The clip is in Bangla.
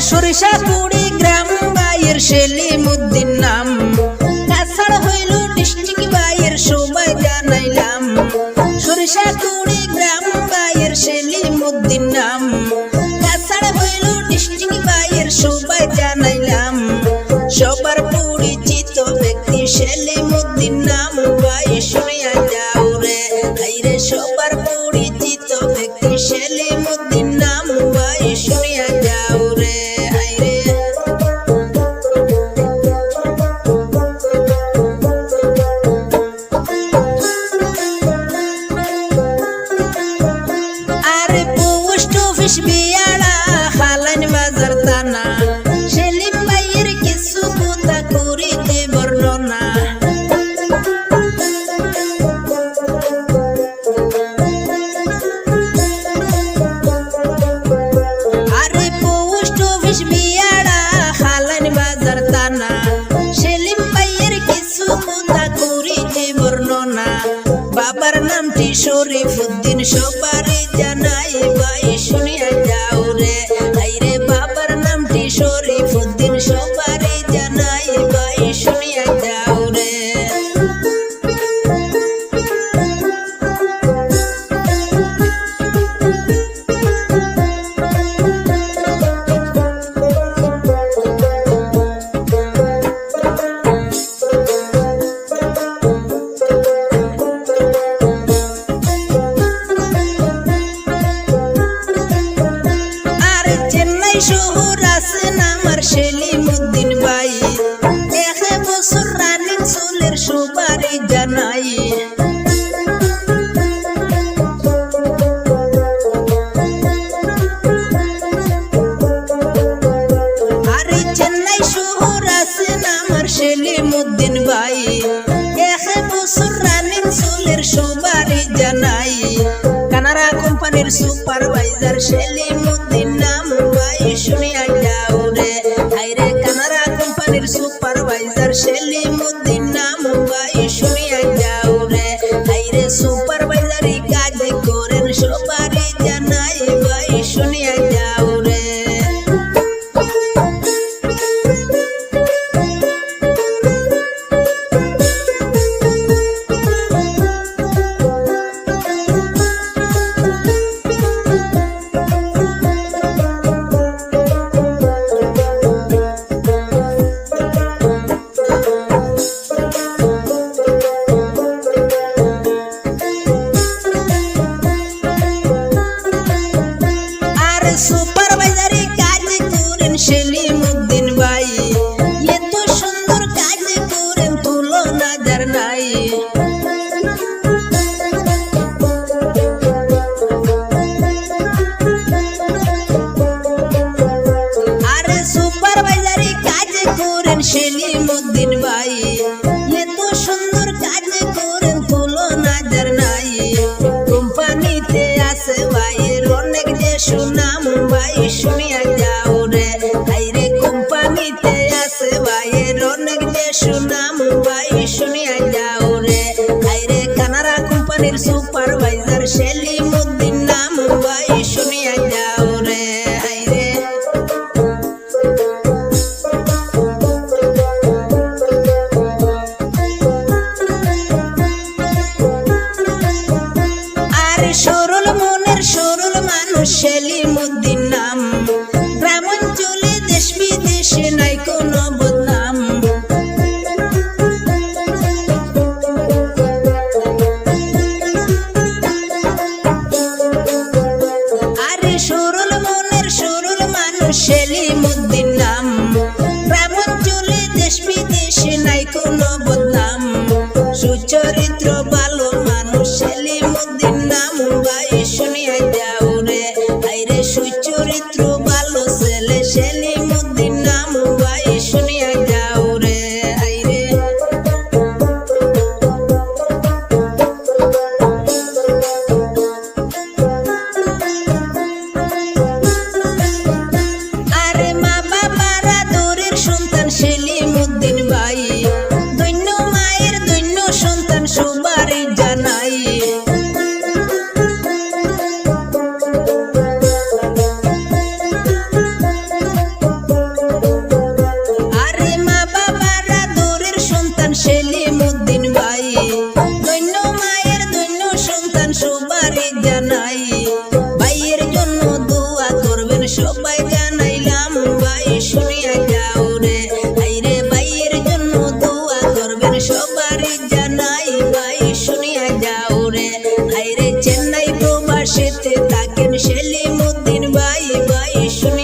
সরিষা কুড়ি গ্রাম বাইয়ের সেলিমউদ্দিন নাম কাছাড় হইল ডিস্ট্রিক্ট বাইয়ের সবাই জানাইলাম সরিষা কুড়ি গ্রাম বাইয়ের সেলিমউদ্দিন নাম কাছাড় হইল ডিস্ট্রিক্ট বাইয়ের সবাই জানাইলাম সবার পরিচিত ব্যক্তি সেলিমউদ্দিন নাম ভাই শুনিয়া যাও রে হাইরে সবার পরিচিত ব্যক্তি সেলিমউদ্দিন নাম ভাই শুনিয়া যাও রে হাইরে আরে পোস্ট অফিস বিয়াড়া হালান বাজার থানা সেলিম ভাইয়ের কিছু কথা করিতে বর্ণনা আরে পোস্ট অফিস বিয়াড়া হালান বাজার থানা সেলিম ভাইয়ের কিছু কথা করিতে বর্ণনা বাবার নামটি শরীফউদ্দিন সবারই জানাই ভাই শুনিয়া যাও রে হাইরে বাবার নামটি শরীফউদ্দিন সবারই জানাই ভাই শুনিয়া যাও রে শহর আছেন আমার সেলিমউদ্দিন ভাই 1 বছর রানিং চুলের সবারই জানাই আরে চেন্নাই শহর আছেন আমার সেলিমউদ্দিন ভাই 1 বছর রানিং চুলের সবারই জানাই কানাড়া কোম্পানির সুপারভাইজার সেলিমউদ্দিন নাম ভাই শুনিয়া যাও রে হাইরে কানাড়া কোম্পানির সুপারভাইজার সেলিমউদ্দিন নাম ভাই শুনিয়া যাও রে হাইরে সুপারভাইজারি কাজ করেন সবারই জানাই ভাই শুনিয়া যাও রে সুপারভাইজারি কাজ করেন সেলিমউদ্দিন ভাই এত সুন্দর কাজ করেন তুলনা যার নাই আরে সুপারভাইজারি কাজ করেন সেলিমউদ্দিন ভাই এত সুন্দর কাজ করেন তুলনা যার নাই কোম্পানিতে আছে ভাইয়ের অনেক যে সুনাম ভাই শুনিয়া যাও রে হাইরে কোম্পানিতে আছে ভাইয়ের অনেক যে সুনাম ভাই শুনিয়া যাও রে হাইরে কানাড়া কোম্পানির সুপারভাইজার সেলিমউদ্দিন নাম ভাই শুনিয়া যাও রে হাইরে আরে সরল মনের সরল মানুষ সেলিমউদ্দিন নাম গ্রামাঞ্চলে দেশ বিদেশে নাই কোনো বদনাম আরে সরল মনের সরল মানুষ সেলিমউদ্দিন নাম গ্রামাঞ্চলে দেশ বিদেশে নাই কোনো বদনাম সুচরিত্র ভালো মানুষ সেলিমউদ্দিন নাম ভাই শুনিয়া যাও রে হাইরে সুচরিত্র ভালো ছেলে সেলিমউদ্দিন নাম ভাই শুনিয়া যাও রে হাইরে আরে মা বাবা সবাই জানাইলাম ভাই শুনিয়া যাও রে। আইরে ভাইয়ের জন্য দোয়া করবেন সবারই জানাই ভাই শুনিয়া যাও রে। আইরে চেন্নাই প্রবাসীতে থাকেন সেলিমউদ্দিন ভাই, ভাই শুনিয়া